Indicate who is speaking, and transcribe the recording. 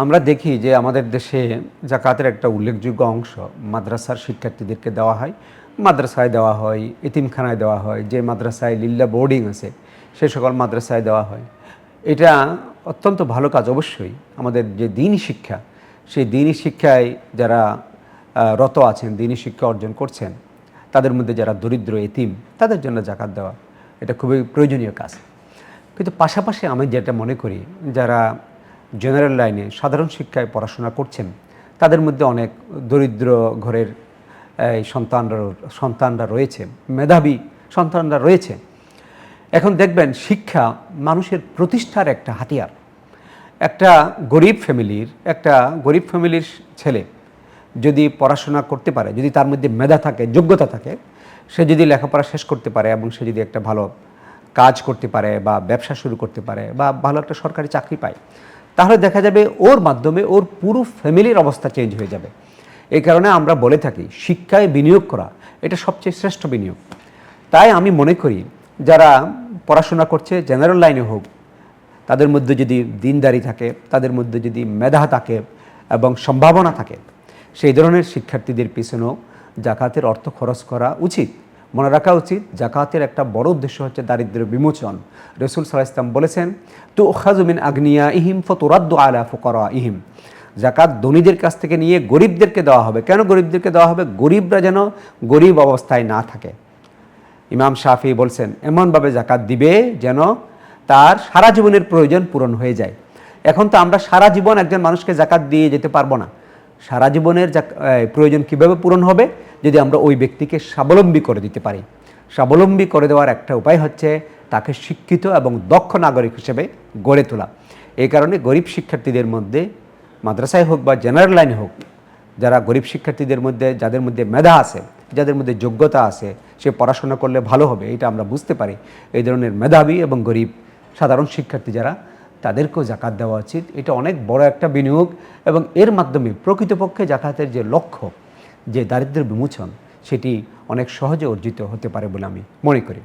Speaker 1: আমরা দেখি যে আমাদের দেশে জাকাতের একটা উল্লেখযোগ্য অংশ মাদ্রাসার শিক্ষার্থীদেরকে দেওয়া হয়। মাদ্রাসায় দেওয়া হয়, এতিমখানায় দেওয়া হয়, যে মাদ্রাসায় লিল্লা বোর্ডিং আছে সে সকল মাদ্রাসায় দেওয়া হয়। এটা অত্যন্ত ভালো কাজ অবশ্যই। আমাদের যে দ্বীনি শিক্ষা, সেই দ্বীনি শিক্ষায় যারা রত আছেন, দ্বীনি শিক্ষা অর্জন করছেন, তাদের মধ্যে যারা দরিদ্র এতিম, তাদের জন্য জাকাত দেওয়া এটা খুবই প্রয়োজনীয় কাজ। কিন্তু পাশাপাশি আমি যেটা মনে করি, যারা জেনারেল লাইনে সাধারণ শিক্ষায় পড়াশোনা করছেন, তাদের মধ্যে অনেক দরিদ্র ঘরের সন্তানরা রয়েছে, মেধাবী সন্তানরা রয়েছে। এখন দেখবেন শিক্ষা মানুষের প্রতিষ্ঠার একটা হাতিয়ার। একটা গরিব ফ্যামিলির ছেলে যদি পড়াশোনা করতে পারে, যদি তার মধ্যে মেধা থাকে, যোগ্যতা থাকে, সে যদি লেখাপড়া শেষ করতে পারে এবং সে যদি একটা ভালো কাজ করতে পারে বা ব্যবসা শুরু করতে পারে বা ভালো একটা সরকারি চাকরি পায়, তাহলে দেখা যাবে ওর মাধ্যমে ওর পুরো ফ্যামিলির অবস্থা চেঞ্জ হয়ে যাবে। এই কারণে আমরা বলে থাকি শিক্ষায় বিনিয়োগ করা এটা সবচেয়ে শ্রেষ্ঠ বিনিয়োগ। তাই আমি মনে করি যারা পড়াশোনা করছে জেনারেল লাইনে হোক, তাদের মধ্যে যদি দিনদারি থাকে, তাদের মধ্যে যদি মেধা থাকে এবং সম্ভাবনা থাকে, সেই ধরনের শিক্ষার্থীদের পিছনেও জাকাতের অর্থ খরচ করা উচিত। মনে রাখা উচিত জাকাতের একটা বড় উদ্দেশ্য হচ্ছে দারিদ্র্য বিমোচন। রাসূল সাল্লাল্লাহু আলাইহি ওয়াসাল্লাম বলেছেন, তুখাযু মিন আগনিয়াইহিম ফাতুরাদ্দু আলা ফুকারাইহিম। জাকাত ধনীদের কাছ থেকে নিয়ে গরিবদেরকে দেওয়া হবে। কেন গরিবদেরকে দেওয়া হবে? গরিবরা যেন গরিব অবস্থায় না থাকে। ইমাম শাফি বলছেন এমনভাবে জাকাত দিবে যেন তার সারা জীবনের প্রয়োজন পূরণ হয়ে যায়। এখন তো আমরা সারা জীবন একজন মানুষকে জাকাত দিয়ে যেতে পারবো না। সারা জীবনের প্রয়োজন কিভাবে পূরণ হবে? যদি আমরা ওই ব্যক্তিকে স্বাবলম্বী করে দিতে পারি। স্বাবলম্বী করে দেওয়ার একটা উপায় হচ্ছে তাকে শিক্ষিত এবং দক্ষ নাগরিক হিসেবে গড়ে তোলা। এই কারণে গরিব শিক্ষার্থীদের মধ্যে, মাদ্রাসায় হোক বা জেনারেল লাইনে হোক, যারা গরিব শিক্ষার্থীদের মধ্যে, যাদের মধ্যে মেধা আছে, যাদের মধ্যে যোগ্যতা আছে, সে পড়াশোনা করলে ভালো হবে, এটা আমরা বুঝতে পারি। এই ধরনের মেধাবী এবং গরিব সাধারণ শিক্ষার্থী যারা, তাদেরকেও জাকাত দেওয়া উচিত। এটা অনেক বড় একটা বিনিয়োগ এবং এর মাধ্যমে প্রকৃতপক্ষে জাকাতের যে লক্ষ্য, যে দারিদ্র্য বিমোচন, সেটি অনেক সহজে অর্জিত হতে পারে বলে আমি মনে করি।